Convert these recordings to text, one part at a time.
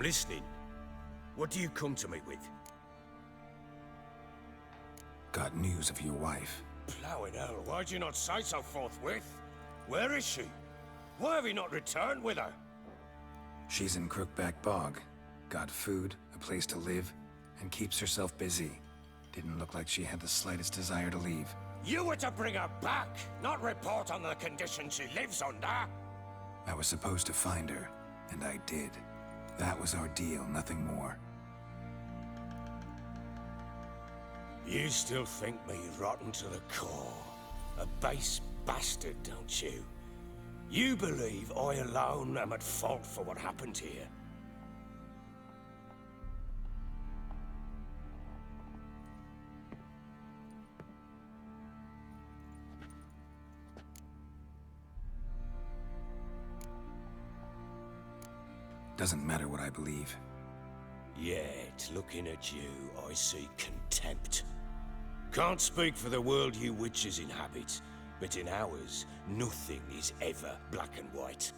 listening. What do you come to me with? Got news of your wife. Plowing hell, why'd you not say so forthwith? Where is she? Why have you not returned with her? She's in Crookback Bog. Got food, a place to live, and keeps herself busy. Didn't look like she had the slightest desire to leave. You were to bring her back, not report on the condition she lives under. I was supposed to find her, and I did. That was our deal, nothing more. You still think me rotten to the core. A base bastard, don't you? You believe I alone am at fault for what happened here. Doesn't matter what I believe. Yet, looking at you, I see contempt. Can't speak for the world you witches inhabit, but in ours, nothing is ever black and white.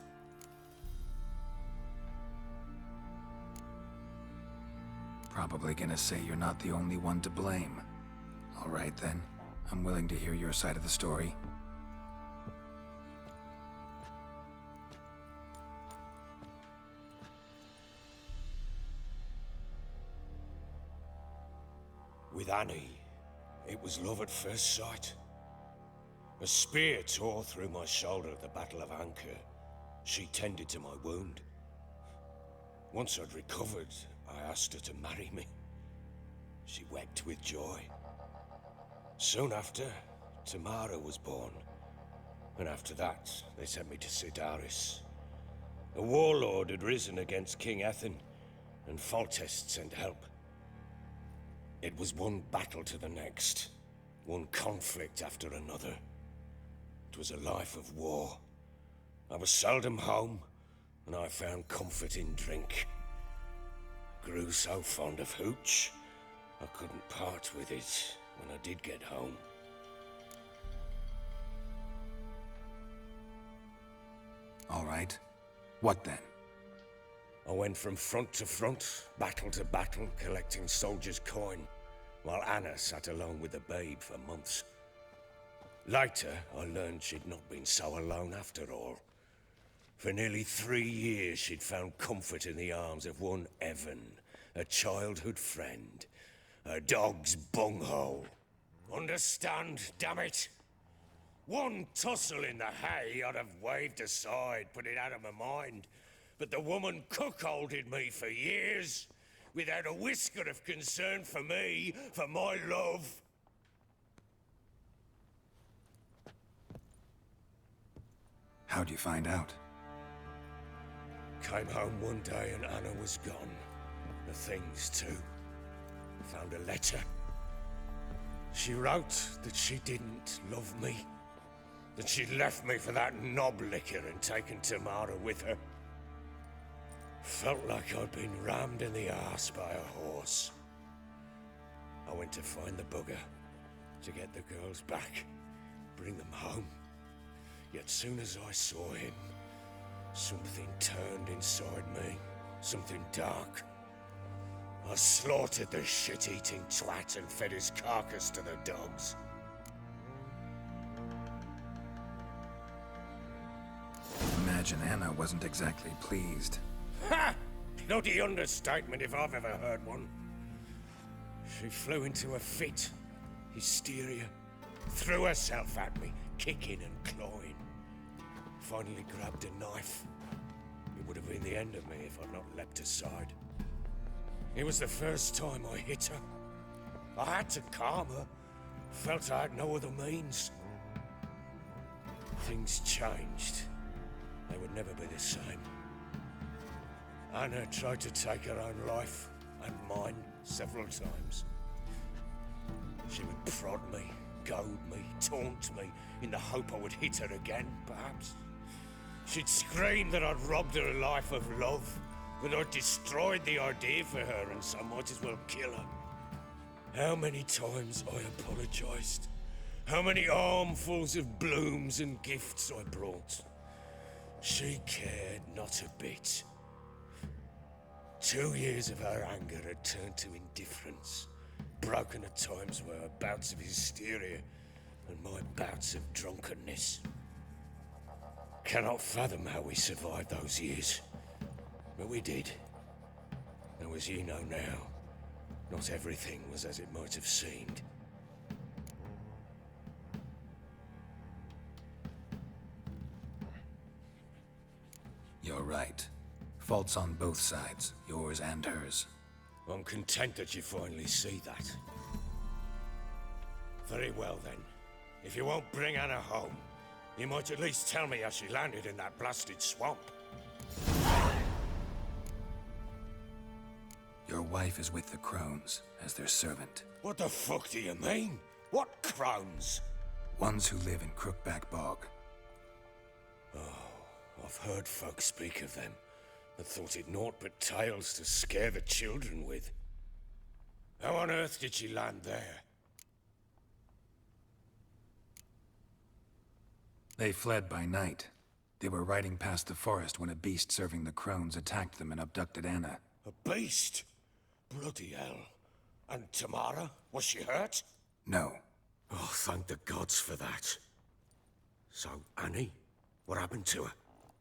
Probably gonna say you're not the only one to blame. All right then, I'm willing to hear your side of the story. With Annie, it was love at first sight. A spear tore through my shoulder at the Battle of Anchor. She tended to my wound. Once I'd recovered, I asked her to marry me. She wept with joy. Soon after, Tamara was born. And after that, they sent me to Sidaris. A warlord had risen against King Ethan, and Foltest sent help. It was one battle to the next, one conflict after another. It was a life of war. I was seldom home, and I found comfort in drink. Grew so fond of hooch, I couldn't part with it when I did get home. All right. What then? I went from front to front, battle to battle, collecting soldiers' coin, while Anna sat alone with the babe for months. Later, I learned she'd not been so alone after all. For nearly 3 years, she'd found comfort in the arms of one Evan, a childhood friend, a dog's bunghole. Understand, damn it? One tussle in the hay I'd have waved aside, put it out of my mind. But the woman cuckolded me for years, without a whisker of concern for me, for my love. How'd you find out? Came home one day and Anna was gone. The things too. Found a letter. She wrote that she didn't love me. That she'd left me for that knob licker and taken Tamara with her. Felt like I'd been rammed in the arse by a horse. I went to find the bugger, to get the girls back, bring them home. Yet soon as I saw him, something turned inside me, something dark. I slaughtered the shit-eating twat and fed his carcass to the dogs. Imagine Anna wasn't exactly pleased. Ha! Bloody understatement if I've ever heard one. She flew into a fit, hysteria, threw herself at me, kicking and clawing. Finally grabbed a knife. It would have been the end of me if I'd not leapt aside. It was the first time I hit her. I had to calm her. Felt I had no other means. Things changed. They would never be the same. Anna tried to take her own life, and mine, several times. She would prod me, goad me, taunt me, in the hope I would hit her again, perhaps. She'd scream that I'd robbed her life of love, that I'd destroyed the idea for her, and so might as well kill her. How many times I apologized. How many armfuls of blooms and gifts I brought. She cared not a bit. 2 years of her anger had turned to indifference, broken at times by her bouts of hysteria and my bouts of drunkenness. Cannot fathom how we survived those years, but we did. Though as you know now, not everything was as it might have seemed. You're right. Faults on both sides, yours and hers. I'm content that you finally see that. Very well then. If you won't bring Anna home, you might at least tell me how she landed in that blasted swamp. Your wife is with the Crones, as their servant. What the fuck do you mean? What crones? Ones who live in Crookback Bog. I've heard folk speak of them, but thought it naught but tales to scare the children with. How on earth did she land there? They fled by night. They were riding past the forest when a beast serving the Crones attacked them and abducted Anna. A beast? Bloody hell. And Tamara? Was she hurt? No. Oh, thank the gods for that. So, Annie? What happened to her?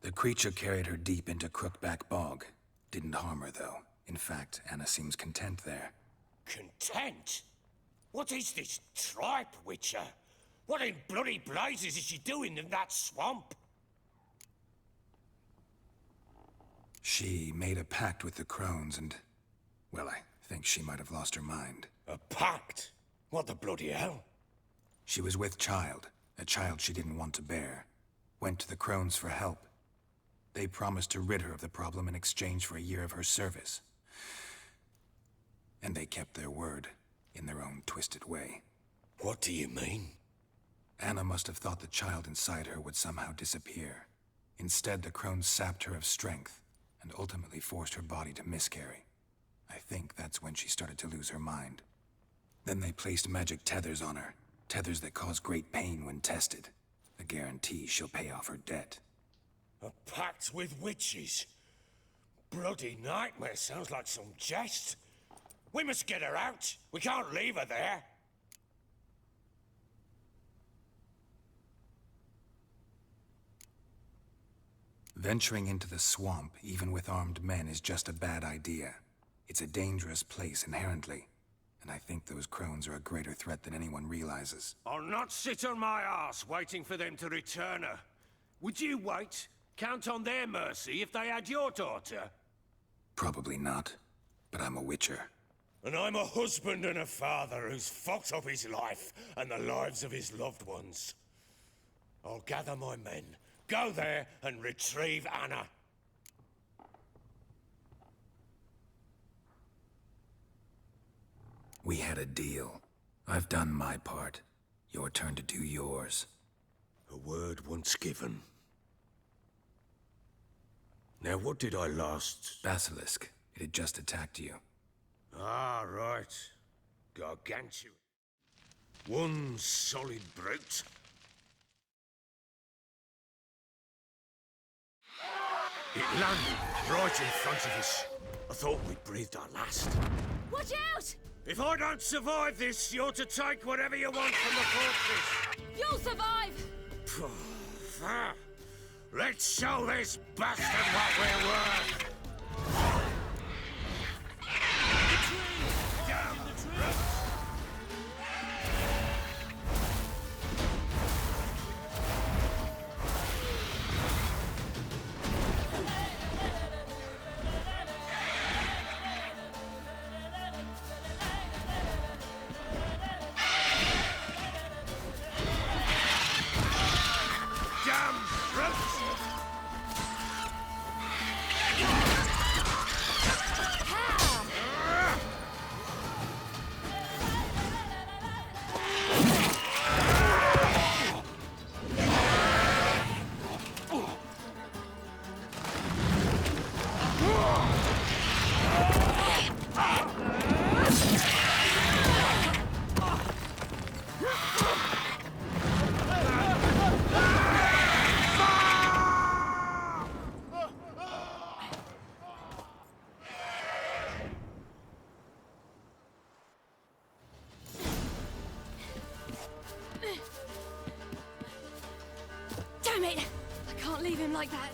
The creature carried her deep into Crookback Bog. Didn't harm her, though. In fact, Anna seems content there. Content? What is this tripe, Witcher? What in bloody blazes is she doing in that swamp? She made a pact with the Crones and... well, I think she might have lost her mind. A pact? What the bloody hell? She was with child, a child she didn't want to bear. Went to the Crones for help. They promised to rid her of the problem in exchange for a year of her service. And they kept their word, in their own twisted way. What do you mean? Anna must have thought the child inside her would somehow disappear. Instead, the Crones sapped her of strength, and ultimately forced her body to miscarry. I think that's when she started to lose her mind. Then they placed magic tethers on her, tethers that cause great pain when tested. A guarantee she'll pay off her debt. A pact with witches? Bloody nightmare, sounds like some jest. We must get her out. We can't leave her there. Venturing into the swamp, even with armed men, is just a bad idea. It's a dangerous place inherently, and I think those Crones are a greater threat than anyone realizes. I'll not sit on my arse waiting for them to return her. Would you wait? Count on their mercy if they had your daughter? Probably not, but I'm a witcher. And I'm a husband and a father who's fucked up his life and the lives of his loved ones. I'll gather my men, go there and retrieve Anna. We had a deal. I've done my part. Your turn to do yours. A word once given. Now what did I last... Basilisk. It had just attacked you. Ah, right. Gargantuan. One solid brute. It landed right in front of us. I thought we'd breathed our last. Watch out! If I don't survive this, you're to take whatever you want from the fortress. You'll survive! Let's show this bastard what we're worth. Down the tree! Damn roots! leave him like that.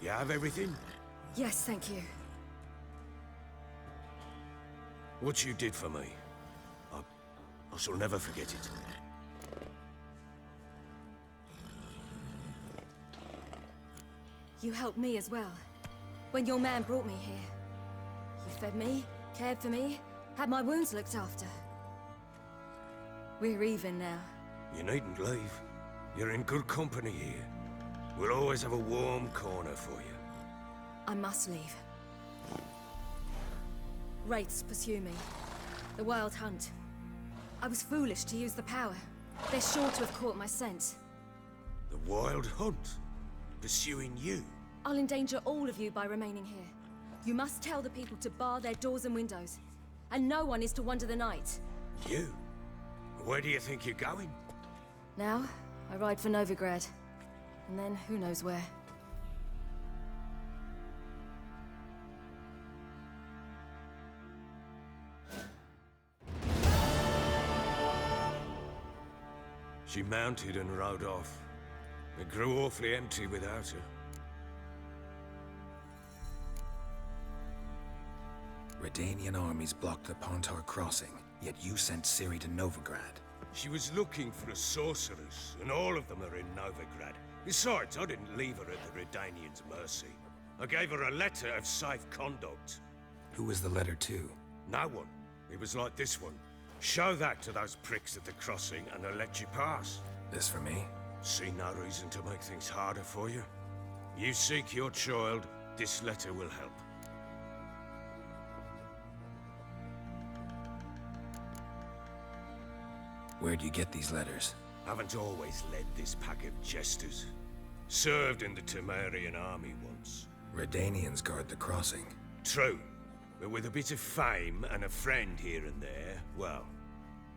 You have everything? Yes, thank you. What you did for me, I shall never forget it. You helped me as well. When your man brought me here. You fed me, cared for me, had my wounds looked after. We're even now. You needn't leave. You're in good company here. We'll always have a warm corner for you. I must leave. Wraiths pursue me. The Wild Hunt. I was foolish to use the power. They're sure to have caught my scent. The Wild Hunt? Pursuing you? I'll endanger all of you by remaining here. You must tell the people to bar their doors and windows. And no one is to wander the night. You? Where do you think you're going? Now, I ride for Novigrad. And then, who knows where. She mounted and rode off. It grew awfully empty without her. Redanian armies blocked the Pontar crossing, yet you sent Ciri to Novigrad. She was looking for a sorceress, and all of them are in Novigrad. Besides, I didn't leave her at the Redanians' mercy. I gave her a letter of safe conduct. Who was the letter to? No one. It was like this one. Show that to those pricks at the crossing, and they'll let you pass. This for me? See no reason to make things harder for you. You seek your child, this letter will help. Where'd you get these letters? Haven't always led this pack of jesters. Served in the Temerian army once. Redanians guard the crossing. True, but with a bit of fame and a friend here and there, well,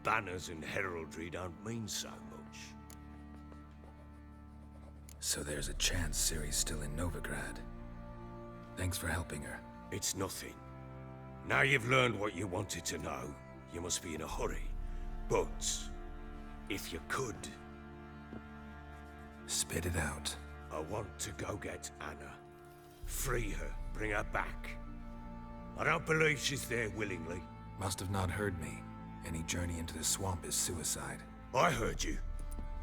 banners and heraldry don't mean so much. So there's a chance Ciri's still in Novigrad. Thanks for helping her. It's nothing. Now you've learned what you wanted to know, you must be in a hurry. But, if you could... Spit it out. I want to go get Anna. Free her, bring her back. I don't believe she's there willingly. Must have not heard me. Any journey into the swamp is suicide. I heard you,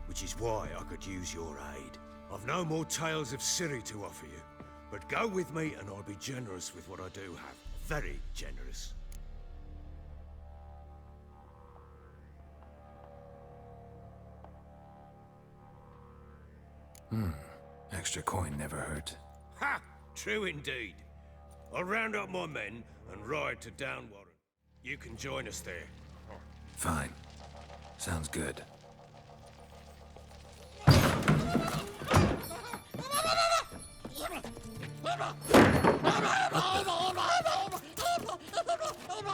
which is why I could use your aid. I've no more tales of Ciri to offer you, but go with me and I'll be generous with what I do have. Very generous. Extra coin never hurt. Ha! True indeed. I'll round up my men and ride to Downwarren. You can join us there. Fine. Sounds good.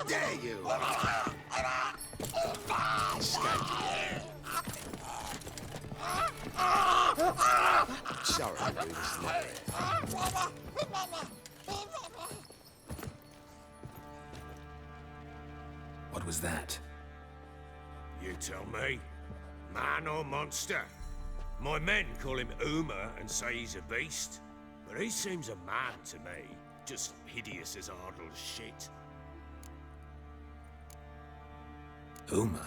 Dare you! Sorry, I do this later. What was that? You tell me. Man or monster? My men call him Uma and say he's a beast. But he seems a man to me. Just hideous as Ardle's shit. Uma?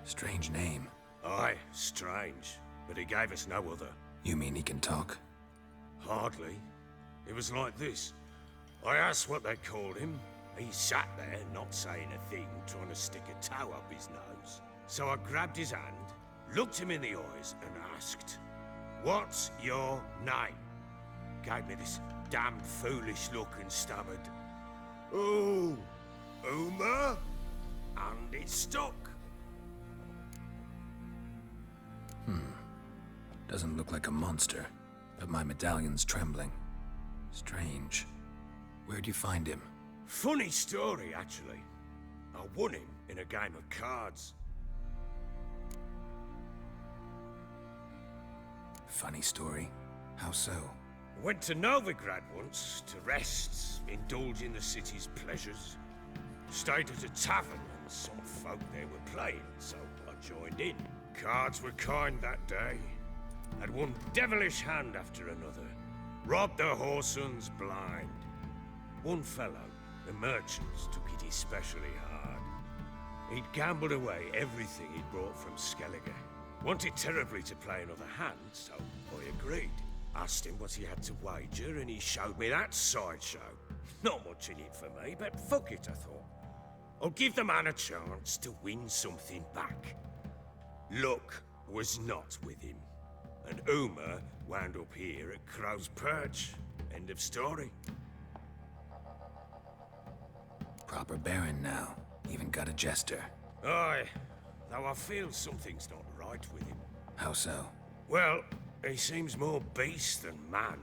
Strange name. Aye, strange. But he gave us no other. You mean he can talk? Hardly. It was like this. I asked what they called him. He sat there, not saying a thing, trying to stick a toe up his nose. So I grabbed his hand, looked him in the eyes, and asked, "What's your name?" Gave me this damn foolish look and stammered, "Oh, Uma?" And it stuck. Doesn't look like a monster, but my medallion's trembling. Strange. Where'd you find him? Funny story, actually. I won him in a game of cards. Funny story? How so? Went to Novigrad once to rest, indulge in the city's pleasures. Stayed at a tavern and some folk there were playing, so I joined in. Cards were kind that day. Had one devilish hand after another. Robbed the whoresons blind. One fellow, the merchants, took it especially hard. He'd gambled away everything he'd brought from Skellige. Wanted terribly to play another hand, so I agreed. Asked him what he had to wager, and he showed me that sideshow. Not much in it for me, but fuck it, I thought. I'll give the man a chance to win something back. Luck was not with him, and Uma wound up here at Crow's Perch. End of story. Proper baron now. Even got a jester. Aye, though I feel something's not right with him. How so? Well, he seems more beast than man,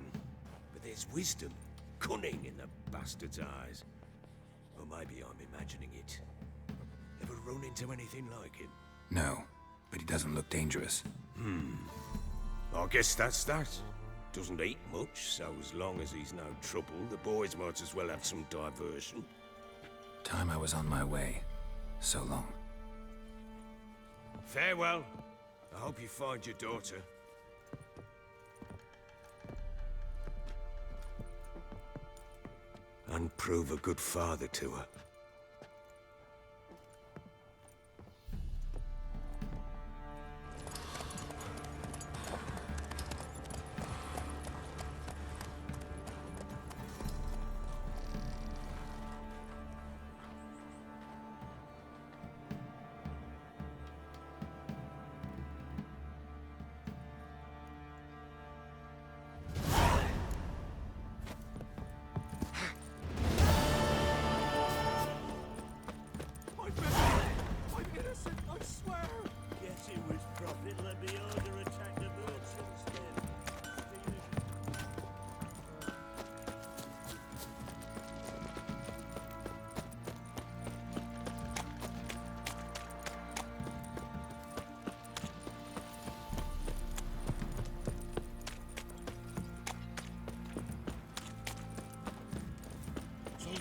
but there's wisdom, cunning in the bastard's eyes. Or maybe I'm imagining it. Ever run into anything like him? No, but he doesn't look dangerous. I guess that's that. Doesn't eat much, so as long as he's no trouble, the boys might as well have some diversion. Time I was on my way. So long. Farewell. I hope you find your daughter. And prove a good father to her.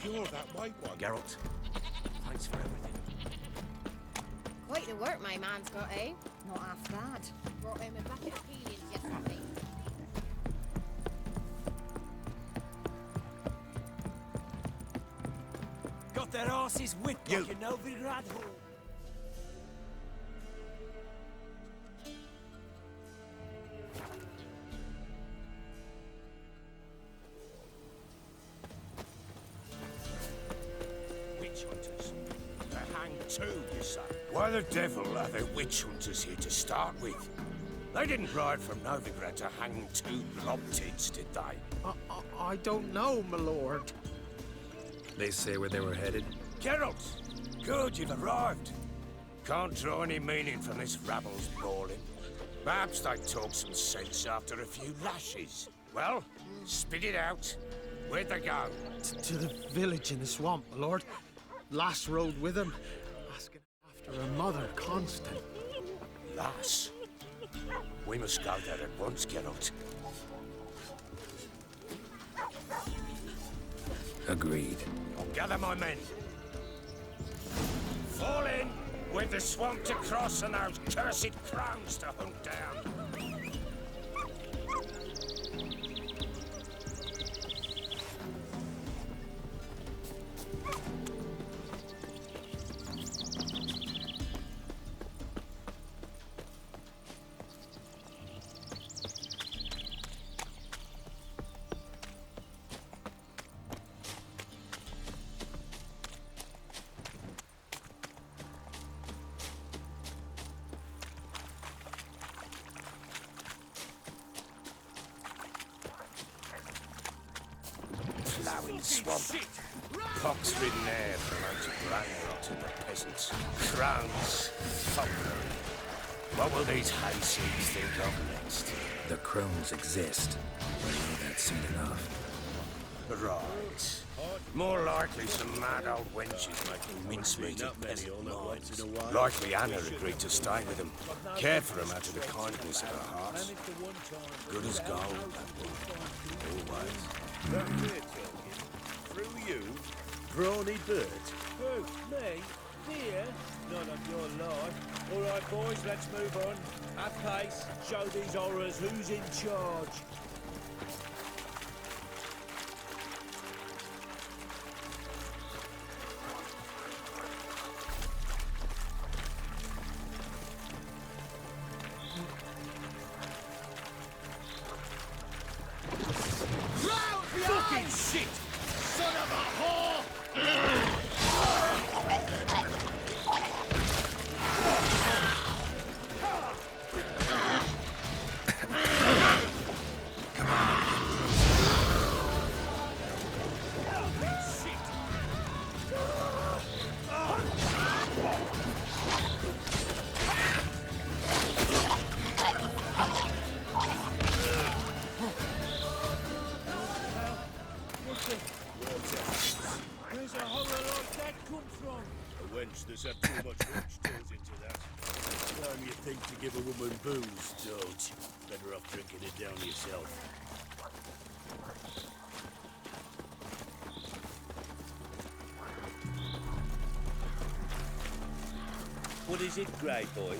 You're that white one. Geralt, thanks for everything. Quite the work my man's got, eh? Not half bad. Brought him a bucket of peelings yesterday. Got their asses whipped like a Novigrad hole. Witch hunters. They hang too, you say? Why the devil are there witch hunters here to start with? They didn't ride from Novigrad to hang two blob-tits, did they? I don't know, my lord. They say where they were headed? Geralt! Good, you've arrived. Can't draw any meaning from this rabble's bawling. Perhaps they'd talk some sense after a few lashes. Well, spit it out. Where'd they go? To the village in the swamp, my lord. Lass rode with him, asking after her mother, Constant. Lass? We must go there at once, Geralt. Agreed. Gather my men. Fall in! With the swamp to cross and those cursed crowns to hunt down. Flowing swamp. Pox-ridden air promotes brain rot in the peasants. Crowns, folklore. What will these hayseeds think of next? The crones exist. We know that soon enough. Right. More likely some mad old wenches making mincemeat of peasant minds. Likely Anna agreed to stay with them. Cared for them out of the kindness of her heart. Good as gold, that woman. Always. Through you, brawny bird. Who? Me? Dear? None of your life. All right, boys, let's move on. At pace. Show these horrors who's in charge. Fucking shit! Son of a whore! Where's a horror like that come from? A wench that's had too much wench goes into that. Time you think to give a woman booze, don't. Better off drinking it down yourself. What is it, Grey Boy?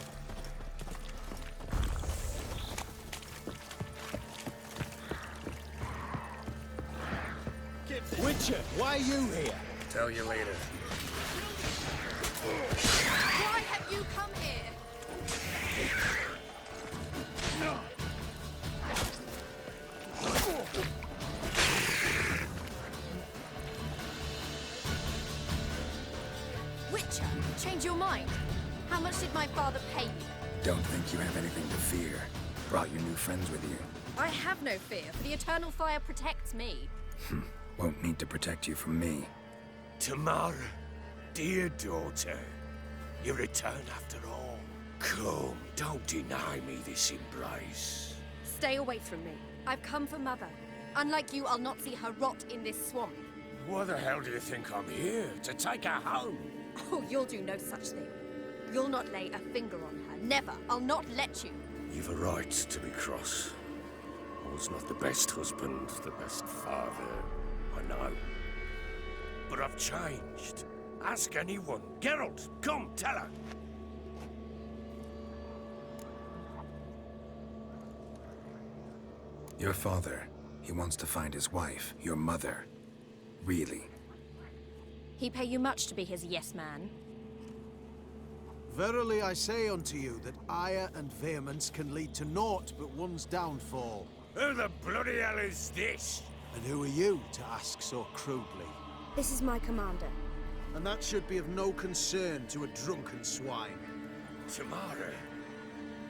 Witcher, why are you here? Tell you later. Why have you come here? Witcher, change your mind. How much did my father pay you? Don't think you have anything to fear. Brought your new friends with you. I have no fear, for the eternal fire protects me. Won't need to protect you from me. Tamara, dear daughter, you return after all. Come, don't deny me this embrace. Stay away from me. I've come for Mother. Unlike you, I'll not see her rot in this swamp. Why the hell do you think I'm here? To take her home? Oh, you'll do no such thing. You'll not lay a finger on her. Never. I'll not let you. You've a right to be cross. I was not the best husband, the best father, I know. But I've changed. Ask anyone. Geralt, come, tell her. Your father, he wants to find his wife, your mother. Really. He pay you much to be his yes man. Verily I say unto you that ire and vehemence can lead to naught but one's downfall. Who the bloody hell is this? And who are you to ask so crudely? This is my commander. And that should be of no concern to a drunken swine. Tamara,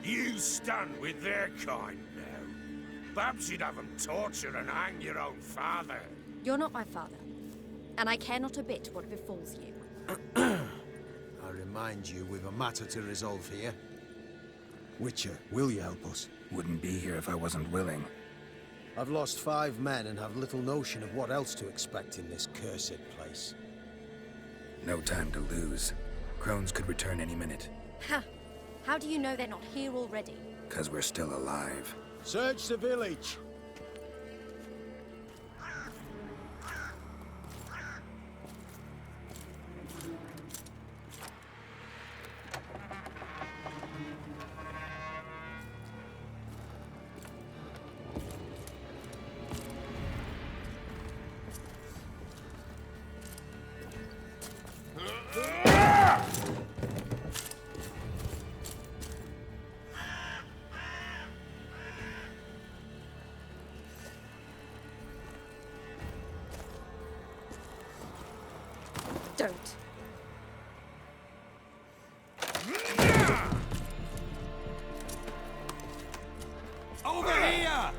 you stand with their kind now. Perhaps you'd have them torture and hang your own father. You're not my father. And I care not a bit what befalls you. I remind you, we've a matter to resolve here. Witcher, will you help us? Wouldn't be here if I wasn't willing. I've lost 5 men and have little notion of what else to expect in this cursed place. No time to lose. Crones could return any minute. Ha! How do you know they're not here already? 'Cause we're still alive. Search the village! Don't. Over here!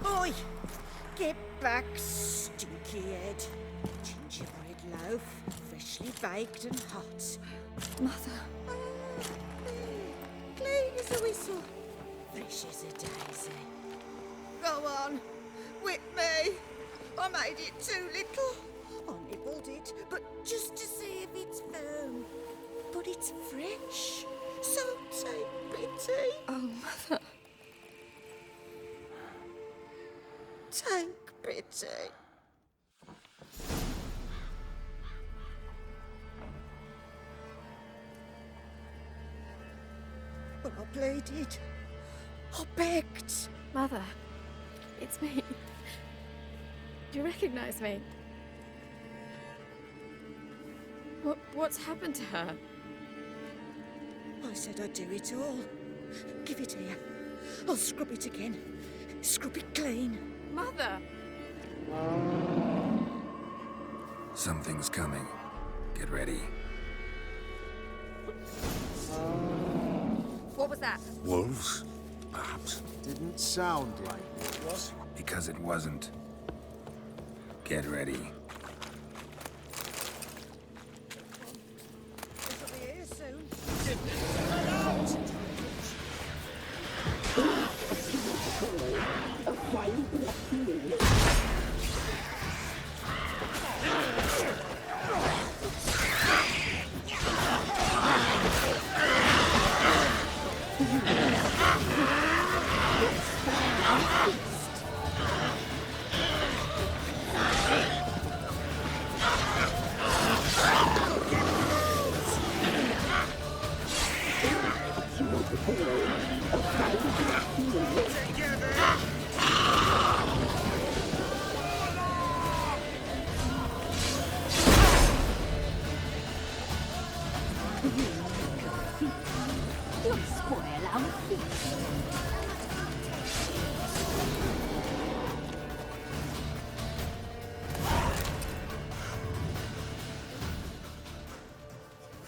Oi! Get back, stinky head. Gingerbread loaf, freshly baked and hot. Mother. Clean as a whistle, fresh as a daisy. Go on, whip me. I made it too little. I nibbled it, but just to see if it's firm. But it's fresh, so take pity. Oh, Mother. Take pity. But I pleaded. I begged. Mother. It's me. Do you recognize me? What's happened to her? I said I'd do it all. Give it here. I'll scrub it again. Scrub it clean. Mother! Something's coming. Get ready. What was that? Wolves, perhaps. Didn't sound like it. What? Because it wasn't. Get ready. It'll be here soon.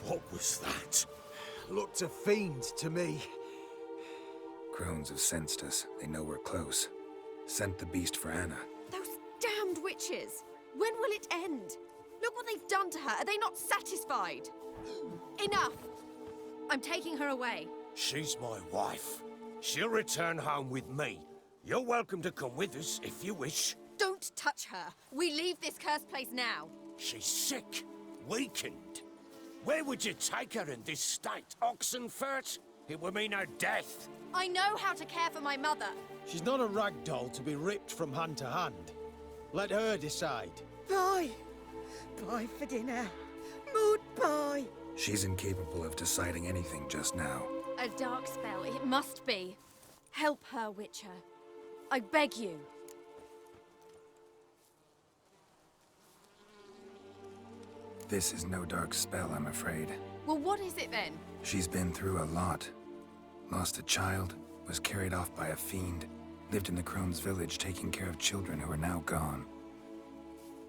What was that? Looked a fiend to me. Crones have sensed us. They know we're close. Sent the beast for Anna. Those damned witches! When will it end? Look what they've done to her. Are they not satisfied? Enough! I'm taking her away. She's my wife. She'll return home with me. You're welcome to come with us if you wish. Don't touch her. We leave this cursed place now. She's sick, weakened. Where would you take her in this state? Oxenfurt? It would mean her death. I know how to care for my mother. She's not a rag doll to be ripped from hand to hand. Let her decide. Pie. Pie for dinner. Mood pie. She's incapable of deciding anything just now. A dark spell, it must be. Help her, Witcher. I beg you. This is no dark spell, I'm afraid. Well, what is it then? She's been through a lot. Lost a child, was carried off by a fiend, lived in the Crone's village taking care of children who are now gone.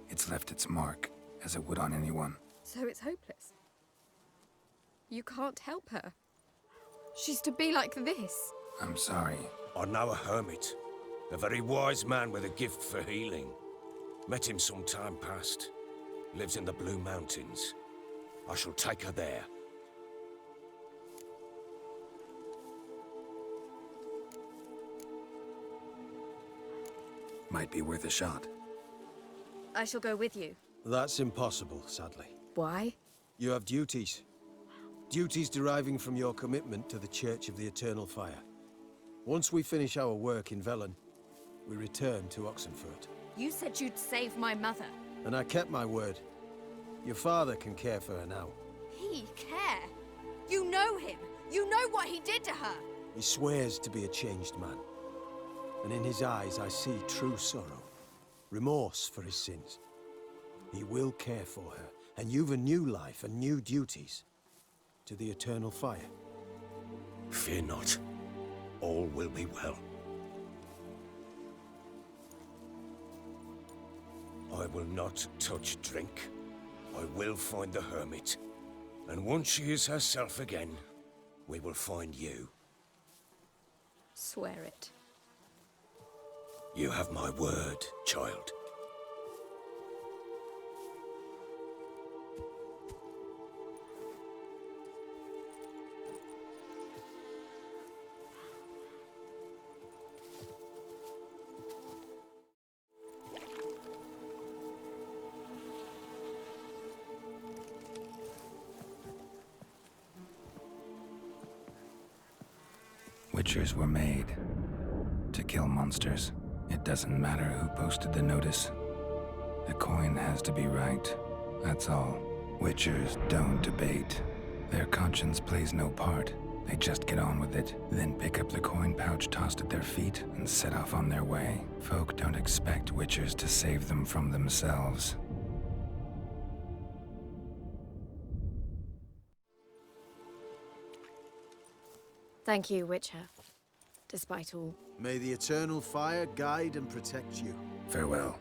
It's left its mark, as it would on anyone. So it's hopeless. You can't help her. She's to be like this. I'm sorry. I know a hermit. A very wise man with a gift for healing. Met him some time past. Lives in the Blue Mountains. I shall take her there. Might be worth a shot. I shall go with you. That's impossible, sadly. Why? You have duties. Duties deriving from your commitment to the Church of the Eternal Fire. Once we finish our work in Velen, we return to Oxenfurt. You said you'd save my mother. And I kept my word. Your father can care for her now. He care? You know him. You know what he did to her. He swears to be a changed man. And in his eyes I see true sorrow. Remorse for his sins. He will care for her, and you've a new life and new duties. To the Eternal Fire. Fear not. All will be well. I will not touch drink. I will find the hermit. And once she is herself again, we will find you. Swear it. You have my word, child. Witchers were made to kill monsters. It doesn't matter who posted the notice. The coin has to be right. That's all. Witchers don't debate. Their conscience plays no part. They just get on with it, then pick up the coin pouch tossed at their feet and set off on their way. Folk don't expect witchers to save them from themselves. Thank you, Witcher. Despite all. May the Eternal Fire guide and protect you. Farewell.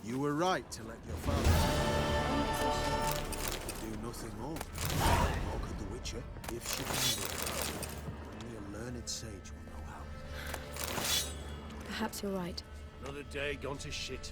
You were right to let your father do nothing more. Nor could the Witcher, if she can do it. Only a learned sage will know how. Perhaps you're right. Another day gone to shit.